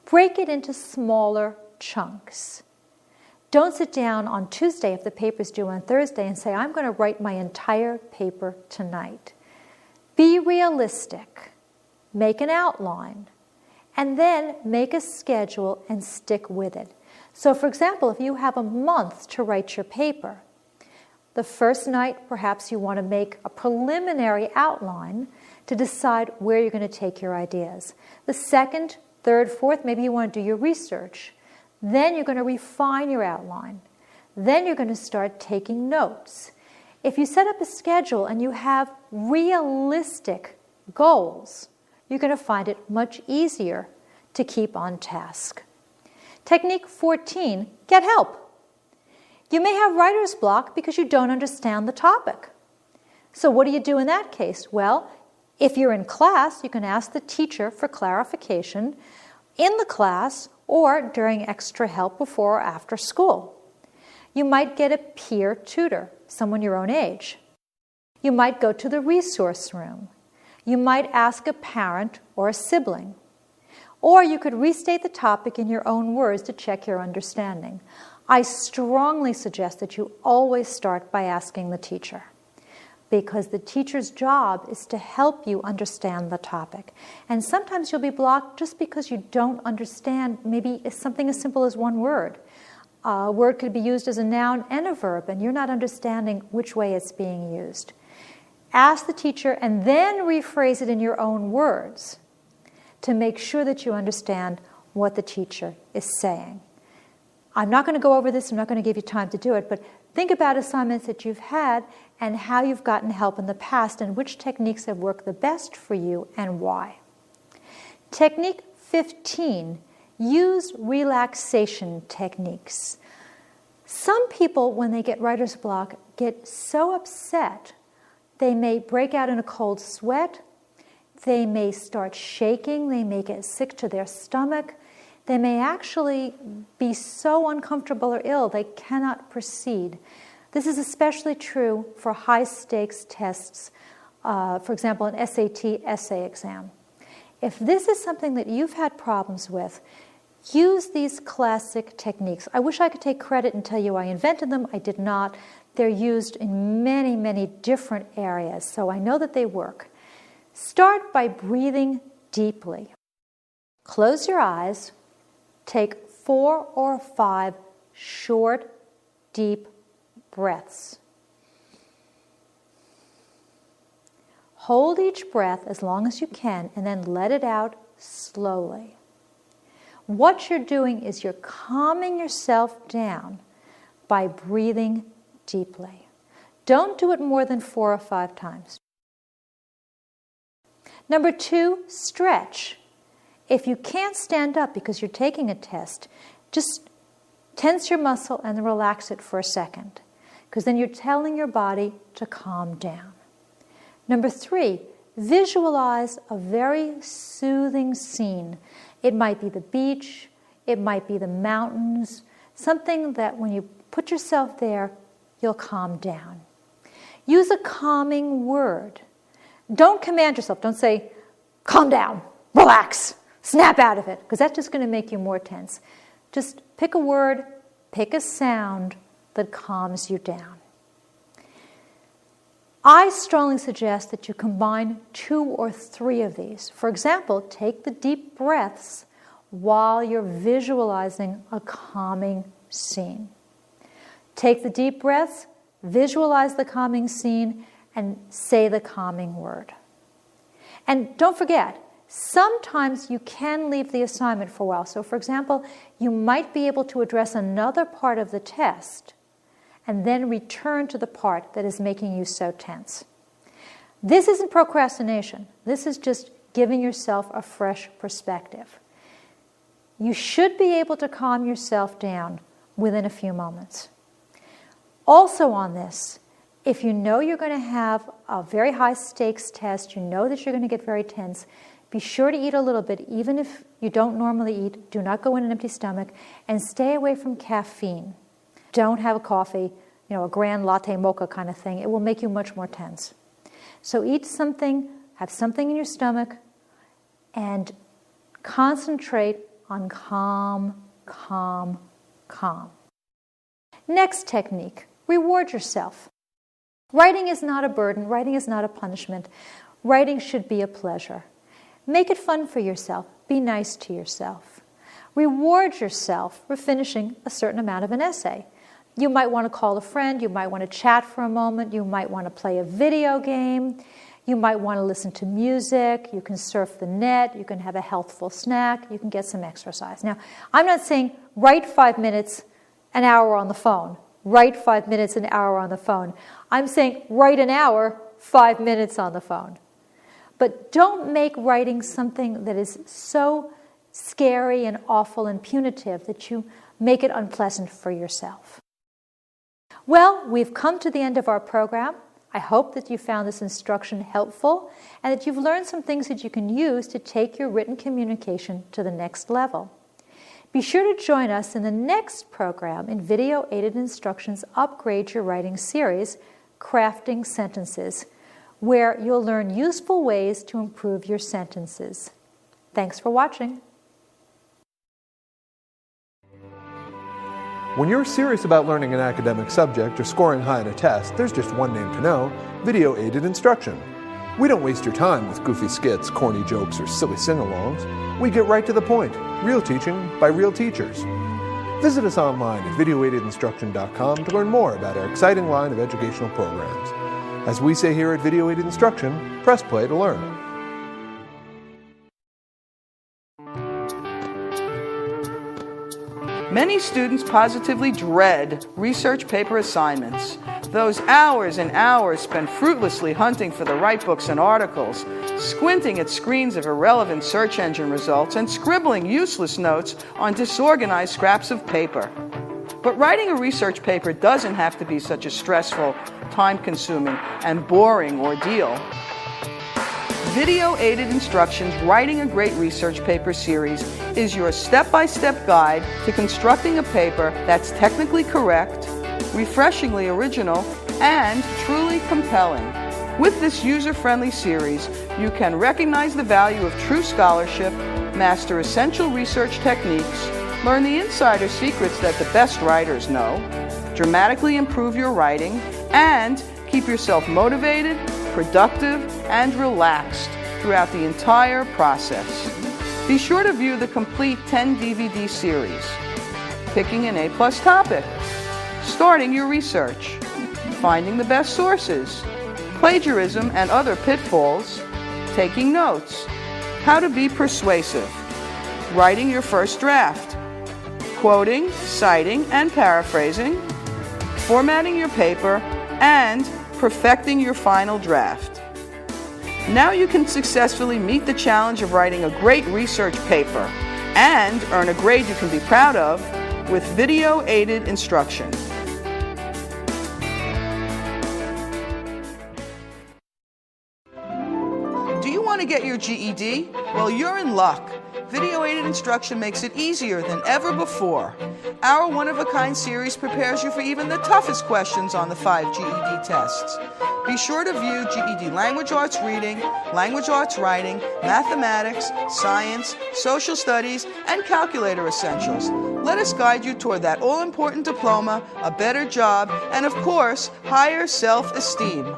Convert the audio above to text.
Break it into smaller chunks. Don't sit down on Tuesday if the paper's due on Thursday and say, I'm going to write my entire paper tonight. Be realistic. Make an outline. And then make a schedule and stick with it. So for example, if you have a month to write your paper, the first night perhaps you want to make a preliminary outline to decide where you're going to take your ideas. The second, third, fourth, maybe you want to do your research. Then you're going to refine your outline. Then you're going to start taking notes. If you set up a schedule and you have realistic goals, you're going to find it much easier to keep on task. Technique 14, get help. You may have writer's block because you don't understand the topic. So what do you do in that case? Well, if you're in class, you can ask the teacher for clarification in the class or during extra help before or after school. You might get a peer tutor, someone your own age. You might go to the resource room. You might ask a parent or a sibling. Or you could restate the topic in your own words to check your understanding. I strongly suggest that you always start by asking the teacher, because the teacher's job is to help you understand the topic. And sometimes you'll be blocked just because you don't understand maybe something as simple as one word. A word could be used as a noun and a verb, and you're not understanding which way it's being used. Ask the teacher and then rephrase it in your own words to make sure that you understand what the teacher is saying. I'm not going to go over this, I'm not going to give you time to do it, but think about assignments that you've had and how you've gotten help in the past and which techniques have worked the best for you and why. Technique 15, use relaxation techniques. Some people, when they get writer's block, get so upset they may break out in a cold sweat, they may start shaking, they may get sick to their stomach, they may actually be so uncomfortable or ill they cannot proceed. This is especially true for high-stakes tests, for example, an SAT essay exam. If this is something that you've had problems with, use these classic techniques. I wish I could take credit and tell you I invented them. I did not. They're used in many, many different areas, so I know that they work. Start by breathing deeply. Close your eyes. Take 4 or 5 short, deep breaths. Hold each breath as long as you can and then let it out slowly. What you're doing is you're calming yourself down by breathing deeply. Don't do it more than 4 or 5 times. Number 2, stretch. If you can't stand up because you're taking a test, just tense your muscle and relax it for a second, because then you're telling your body to calm down. Number 3, visualize a very soothing scene. It might be the beach, it might be the mountains, something that when you put yourself there, you'll calm down. Use a calming word. Don't command yourself. Don't say, calm down, relax, snap out of it, because that's just going to make you more tense. Just pick a word, pick a sound that calms you down. I strongly suggest that you combine 2 or 3 of these. For example, take the deep breaths while you're visualizing a calming scene. Take the deep breaths, visualize the calming scene, and say the calming word. And don't forget, sometimes you can leave the assignment for a while. So for example, you might be able to address another part of the test and then return to the part that is making you so tense. This isn't procrastination. This is just giving yourself a fresh perspective. You should be able to calm yourself down within a few moments. Also on this, if you know you're going to have a very high stakes test, you know that you're going to get very tense, be sure to eat a little bit, even if you don't normally eat. Do not go in an empty stomach, and stay away from caffeine. Don't have a coffee, a grand latte mocha kind of thing. It will make you much more tense. So eat something, have something in your stomach, and concentrate on calm, calm, calm. Next technique, reward yourself. Writing is not a burden. Writing is not a punishment. Writing should be a pleasure. Make it fun for yourself. Be nice to yourself. Reward yourself for finishing a certain amount of an essay. You might want to call a friend. You might want to chat for a moment. You might want to play a video game. You might want to listen to music. You can surf the net. You can have a healthful snack. You can get some exercise. Now, I'm not saying write 5 minutes, an hour on the phone. Write 5 minutes, an hour on the phone. I'm saying write an hour, 5 minutes on the phone. But don't make writing something that is so scary and awful and punitive that you make it unpleasant for yourself. Well, we've come to the end of our program. I hope that you found this instruction helpful and that you've learned some things that you can use to take your written communication to the next level. Be sure to join us in the next program in Video Aided Instructions Upgrade Your Writing series, Crafting Sentences, where you'll learn useful ways to improve your sentences. Thanks for watching. When you're serious about learning an academic subject or scoring high on a test, there's just one name to know: Video Aided Instruction. We don't waste your time with goofy skits, corny jokes, or silly sing-alongs. We get right to the point. Real teaching by real teachers. Visit us online at videoaidedinstruction.com to learn more about our exciting line of educational programs. As we say here at Video Aided Instruction, press play to learn. Many students positively dread research paper assignments. Those hours and hours spent fruitlessly hunting for the right books and articles, squinting at screens of irrelevant search engine results, and scribbling useless notes on disorganized scraps of paper. But writing a research paper doesn't have to be such a stressful, time-consuming, and boring ordeal. Video Aided Instructions Writing a Great Research Paper series is your step-by-step guide to constructing a paper that's technically correct, refreshingly original, and truly compelling. With this user-friendly series, you can recognize the value of true scholarship, master essential research techniques, learn the insider secrets that the best writers know, dramatically improve your writing, and keep yourself motivated, productive, and relaxed throughout the entire process. Be sure to view the complete 10-DVD series: Picking an A-plus topic, Starting your research, Finding the best sources, Plagiarism and other pitfalls, Taking notes, How to be persuasive, Writing your first draft, Quoting, citing, and paraphrasing, Formatting your paper, and Perfecting your final draft. Now you can successfully meet the challenge of writing a great research paper and earn a grade you can be proud of with Video Aided Instruction. Do you want to get your GED? Well, you're in luck. Video Aided Instruction makes it easier than ever before. Our one-of-a-kind series prepares you for even the toughest questions on the 5 GED tests. Be sure to view GED Language Arts Reading, Language Arts Writing, Mathematics, Science, Social Studies, and Calculator Essentials. Let us guide you toward that all-important diploma, a better job, and of course, higher self-esteem.